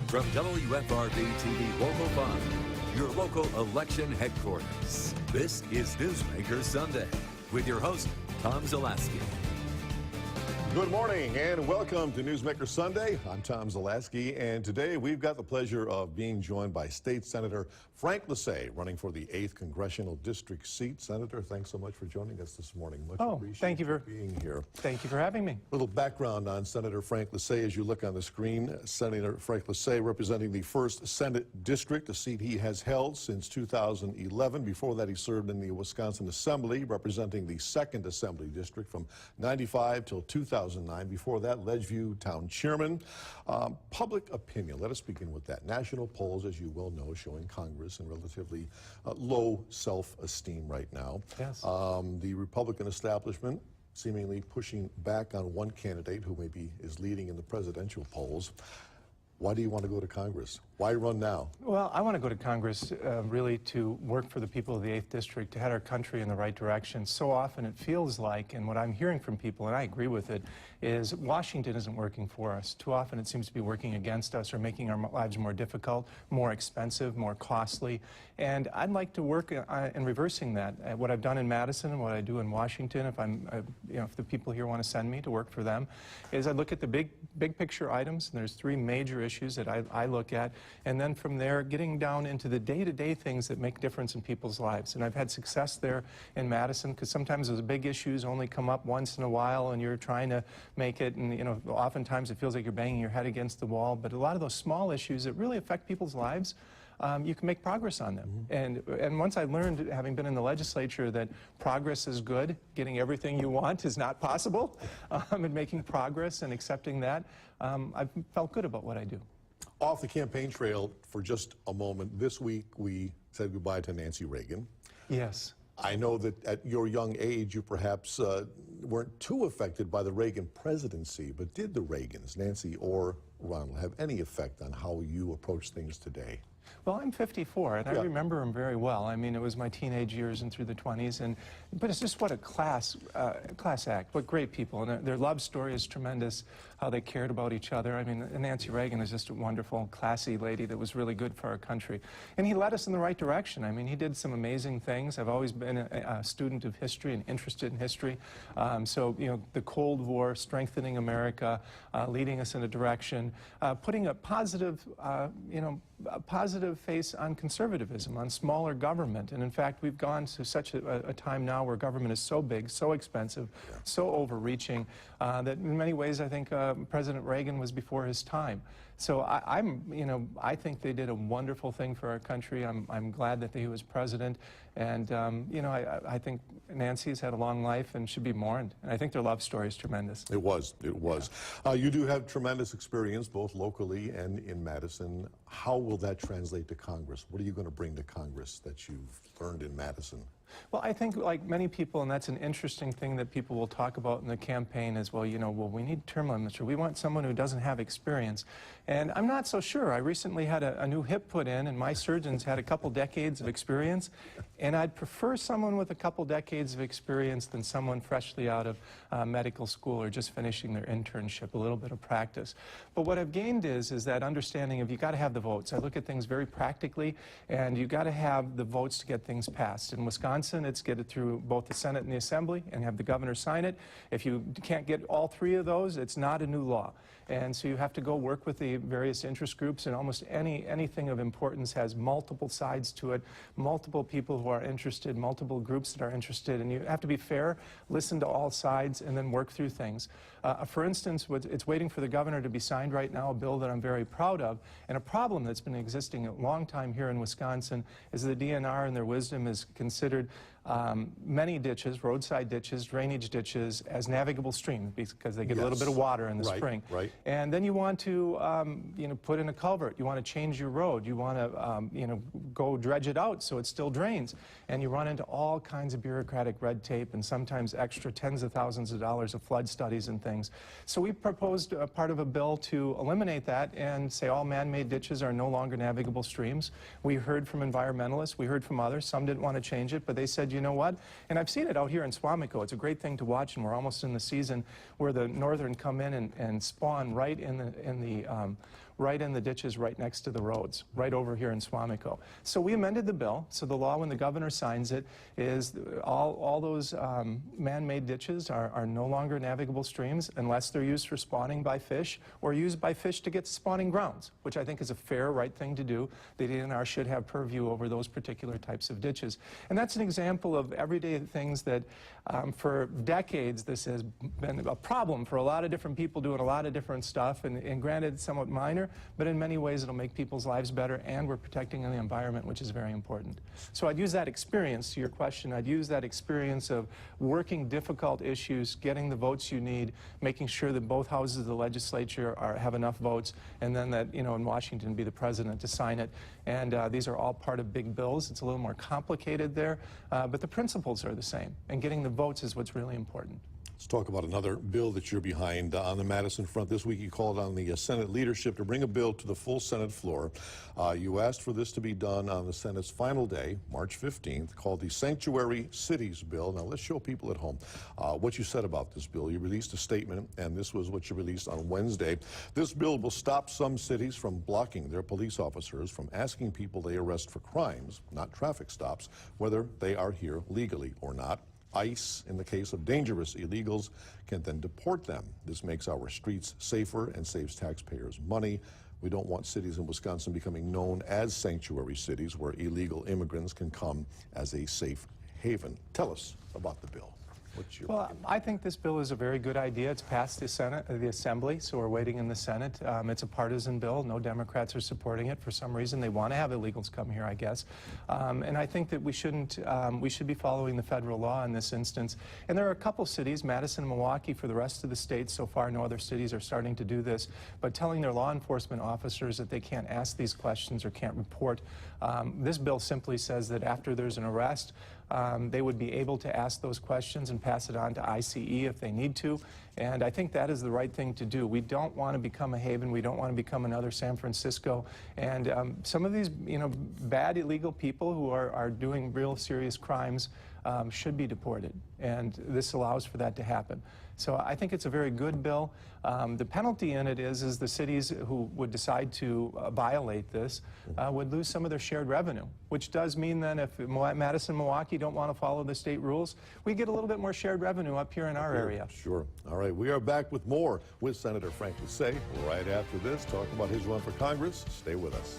From WFRB-TV Local 5, your local election headquarters, this is Newsmaker Sunday with your host, Tom Lasee. Good morning and welcome to Newsmaker Sunday. I'm Tom Lasee, and today we've got the pleasure of being joined by State Senator Frank Lasee, running for the 8th Congressional District seat. Senator, thanks so much for joining us this morning. Much appreciated thank you for being here. Thank you for having me. A little background on Senator Frank Lasee as you look on the screen. Senator Frank Lasee representing the 1st Senate District, a seat he has held since 2011. Before that, he served in the Wisconsin Assembly, representing the 2nd Assembly District from 95 till 2009. Before that, Ledgeview Town Chairman. Public opinion, let us begin with that. National polls, as you well know, showing Congress in relatively low self-esteem right now. Yes. The Republican establishment seemingly pushing back on one candidate who maybe is leading in the presidential polls. Why do you want to go to Congress? Why run now? Well, I want to go to Congress really to work for the people of the 8th District, to head our country in the right direction. So often it feels like, and what I'm hearing from people, and I agree with it, is Washington isn't working for us. Too often it seems to be working against us or making our lives more difficult, more expensive, more costly. And I'd like to work in reversing that. What I've done in Madison and what I do in Washington, if the people here want to send me to work for them, is I look at the big picture items, and there's 3 major issues that I look at. And then from there, getting down into the day-to-day things that make difference in people's lives. And I've had success there in Madison, because sometimes those big issues only come up once in a while, and you're trying to make it, and oftentimes it feels like you're banging your head against the wall. But a lot of those small issues that really affect people's lives, you can make progress on them. And once I learned, having been in the legislature, that progress is good, getting everything you want is not possible, and making progress and accepting that, I've felt good about what I do. Off the campaign trail for just a moment, this week we said goodbye to Nancy Reagan. Yes. I know that at your young age, you perhaps weren't too affected by the Reagan presidency, but did the Reagans, Nancy or Ronald, have any effect on how you approach things today? Well, I'm 54, and I remember them very well. I mean, it was my teenage years and through the 20s, but it's just what a class act, what great people, and their love story is tremendous, how they cared about each other. I mean, Nancy Reagan is just a wonderful, classy lady that was really good for our country. And he led us in the right direction. I mean, he did some amazing things. I've always been a student of history and interested in history. So, the Cold War, strengthening America, leading us in a direction, putting a positive, a positive face on conservatism, on smaller government. And in fact, we've gone to such a time now where government is so big, so expensive, so overreaching, that in many ways I think President Reagan was before his time. So I think they did a wonderful thing for our country. I'm glad that he was president. And, I think Nancy has had a long life and should be mourned. And I think their love story is tremendous. It was. You do have tremendous experience, both locally and in Madison. How will that translate to Congress? What are you going to bring to Congress that you've learned in Madison? Well, I think like many people, and that's an interesting thing that people will talk about in the campaign as well, we need term limits, or we want someone who doesn't have experience. And I'm not so sure. I recently had a new hip put in, and my surgeons had a couple decades of experience, and I'd prefer someone with a couple decades of experience than someone freshly out of medical school or just finishing their internship, a little bit of practice. But what I've gained is that understanding of you got to have the votes. I look at things very practically, and you got to have the votes to get things passed. In Wisconsin, it's get it through both the Senate and the Assembly and have the governor sign it. If you can't get all 3 of those, it's not a new law. And so you have to go work with the various interest groups, and almost anything of importance has multiple sides to it, multiple people who are interested, multiple groups that are interested, and you have to be fair, listen to all sides, and then work through things. For instance, it's waiting for the governor to be signed right now, a bill that I'm very proud of, and a problem that's been existing a long time here in Wisconsin is the DNR, in their wisdom, is considered many ditches, roadside ditches, drainage ditches, as navigable streams because they get a little bit of water in the spring. Right. And then you want to, put in a culvert. You want to change your road. You want to, go dredge it out so it still drains. And you run into all kinds of bureaucratic red tape and sometimes extra tens of thousands of dollars of flood studies and things. So we proposed part of a bill to eliminate that and say all man-made ditches are no longer navigable streams. We heard from environmentalists. We heard from others. Some didn't want to change it, but they said, you know what? And I've seen it out here in Swamico. It's a great thing to watch, and we're almost in the season where the northern come in and spawn right in the right in the ditches right next to the roads, right over here in Swamico. So we amended the bill. So the law, when the governor signs it, is all those man-made ditches are no longer navigable streams unless they're used for spawning by fish or used by fish to get to spawning grounds, which I think is a fair, right thing to do. The DNR should have purview over those particular types of ditches. And that's an example of everyday things that for decades this has been a problem for a lot of different people doing a lot of different stuff, and granted somewhat minor, but in many ways it'll make people's lives better, and we're protecting the environment, which is very important. So I'd use that experience, to your question, I'd use that experience of working difficult issues, getting the votes you need, making sure that both houses of the legislature have enough votes, and then that, you know, in Washington be the president to sign it. And these are all part of big bills. It's a little more complicated there, but the principles are the same, and getting the votes is what's really important. Let's talk about another bill that you're behind on the Madison front. This week you called on the Senate leadership to bring a bill to the full Senate floor. You asked for this to be done on the Senate's final day, March 15th, called the Sanctuary Cities Bill. Now let's show people at home what you said about this bill. You released a statement, and this was what you released on Wednesday. This bill will stop some cities from blocking their police officers from asking people they arrest for crimes, not traffic stops, whether they are here legally or not. ICE, in the case of dangerous illegals, can then deport them. This makes our streets safer and saves taxpayers money. We don't want cities in Wisconsin becoming known as sanctuary cities where illegal immigrants can come as a safe haven. Tell us about the bill. Well, I think this bill is a very good idea. It's passed the Senate, the Assembly, so we're waiting in the Senate. It's a partisan bill. No Democrats are supporting it. For some reason, they want to have illegals come here, I guess. And I think that we shouldn't. We should be following the federal law in this instance. And there are a couple cities, Madison and Milwaukee. For the rest of the state, so far, no other cities are starting to do this. But telling their law enforcement officers that they can't ask these questions or can't report. This bill simply says that after there's an arrest, they would be able to ask those questions and pass it on to ICE if they need to. And I think that is the right thing to do. We don't want to become a haven. We don't want to become another San Francisco. And some of these, you know, bad illegal people who are doing real serious crimes should be deported. And this allows for that to happen. So I think it's a very good bill. The penalty in it is the cities who would decide to violate this would lose some of their shared revenue, which does mean then if Madison and Milwaukee don't want to follow the state rules, we get a little bit more shared revenue up here in our area. Sure. All right. We are back with more with Senator Frank Lasee right after this, talking about his run for Congress. Stay with us.